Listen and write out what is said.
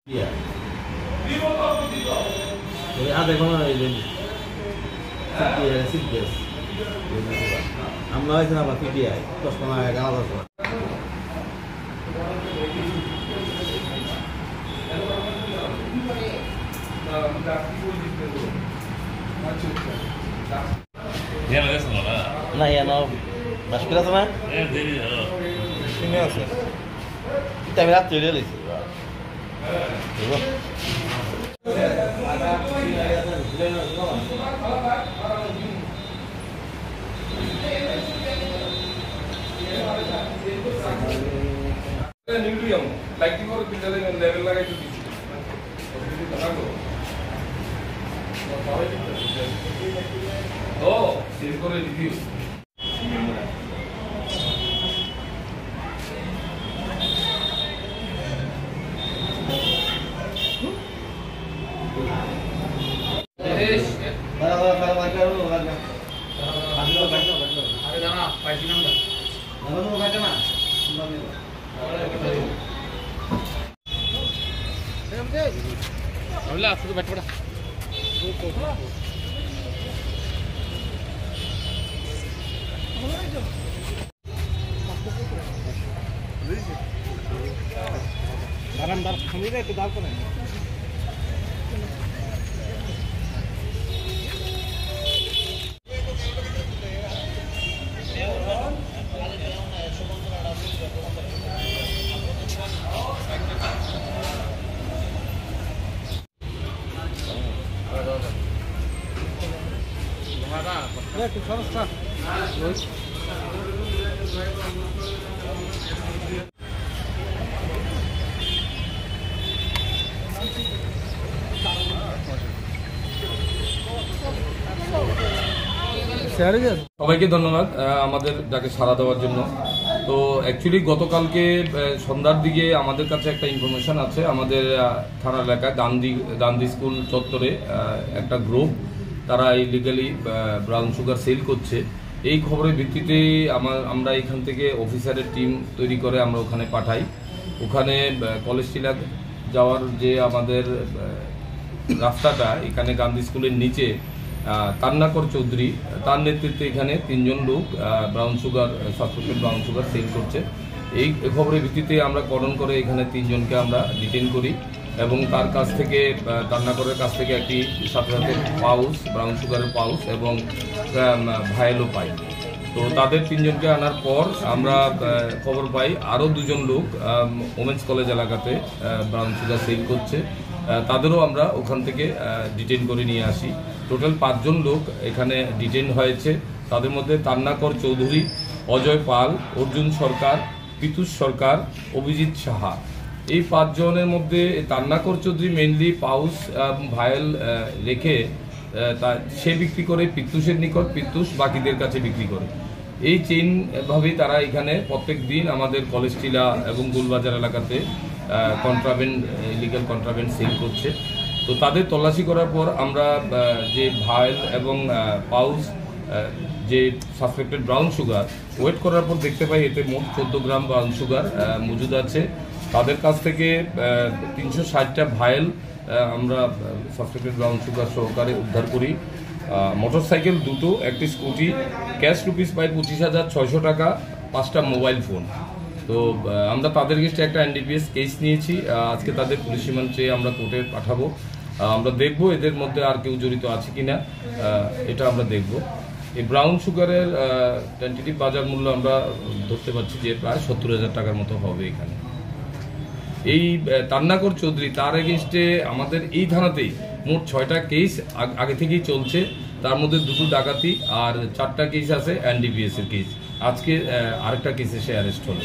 আধা ঘন্টা আমরা হয়েছে আমার পিটিআই 10-15 আলাদা না এনো বাসকুল আছে না আছে আমি রাত্রে লেছি নিউট্রিয়াম লাইক করে পিটালে লেভেল লাগাই তো দিছি ও সেভ করে রিভিউ সবাইকে ধন্যবাদ আমাদের ডাকে সাড়া দেওয়ার জন্য। তো অ্যাকচুয়ালি গতকালকে সন্ধ্যার দিকে আমাদের কাছে একটা ইনফরমেশন আছে, আমাদের থানা এলাকায় গান্ধী স্কুল চত্বরে একটা গ্রুপ তারা ইলিগালি ব্রাউন সুগার সেল করছে। এই খবরের ভিত্তিতে আমরা এখান থেকে অফিসারের টিম তৈরি করে আমরা ওখানে পাঠাই। ওখানে কলেজ টিলা যাওয়ার যে আমাদের রাস্তাটা, এখানে গান্ধী স্কুলের নিচে তান্নাকর চৌধুরী তার নেতৃত্বে এখানে 3 জন লোক সাসপেক্টেড ব্রাউন সুগার সেল করছে। এই খবরের ভিত্তিতে আমরা কর্ডন করে এখানে 3 জনকে আমরা ডিটেইন করি এবং তার কাছ থেকে তান্নাকরের কাছ থেকে একটি সাথে পাউচ ব্রাউন সুগারের পাউচ এবং ভায়েলও পাই। তো তাদের 3 জনকে আনার পর আমরা খবর পাই আরও 2 জন লোক ওমেন্স কলেজ এলাকাতে ব্রাউন সুগার সেল করছে। তাদেরও আমরা ওখান থেকে ডিটেইন করে নিয়ে আসি। টোটাল 5 জন লোক এখানে ডিটেইন হয়েছে। তাদের মধ্যে তান্নাকর চৌধুরী, অজয় পাল, অর্জুন সরকার, পিতুষ সরকার, অভিজিৎ সাহা। এই 5 জনের মধ্যে তান্নাকর চৌধুরী মেইনলি পাউস ভায়েল রেখে সে বিক্রি করে পিতুষের নিকট, পিতুষ বাকিদের কাছে বিক্রি করে। এই চেইন ভাবেই তারা এখানে প্রত্যেক দিন আমাদের কলেজ টিলা এবং গোলবাজার এলাকাতে ইলিগাল কন্ট্রাব্যান্ড সেল করছে। তো তাদের তল্লাশি করার পর আমরা যে ভায়েল এবং পাউচ যে সাসপেক্টেড ব্রাউন সুগার ওয়েট করার পর দেখতে পাই এতে মোট 14 গ্রাম ব্রাউন সুগার মজুদ আছে। তাদের কাছ থেকে 360টা ভায়েল আমরা সাসপেক্টেড ব্রাউন সুগার সহকারে উদ্ধার করি। মোটরসাইকেল 2টো, একটি স্কুটি, ক্যাশ রুপিস প্রায় 25,600 টাকা, 5টা মোবাইল ফোন। তো আমরা তাদের কাছে একটা এনডিপিএস কেস নিয়েছি। আজকে তাদের পুলিশ রিমান্ড চেয়ে আমরা কোর্টে পাঠাবো। আমরা দেখব এদের মধ্যে আর কেউ জড়িত আছে কিনা, এটা আমরা দেখব। এই ব্রাউন সুগারের টেন্টেটিভ বাজার মূল্য আমরা ধরতে পারছি যে প্রায় 70,000 টাকার মতো হবে এখানে। এই তান্নাকর চৌধুরী তার এগেনস্টে আমাদের এই থানাতেই মোট 6টা কেস আগে থেকেই চলছে। তার মধ্যে 2টো ডাকাতি আর 4টা কেস আছে এনডিপিএস এর কেস। আজকে আরেকটা কেসে সে অ্যারেস্ট হলো।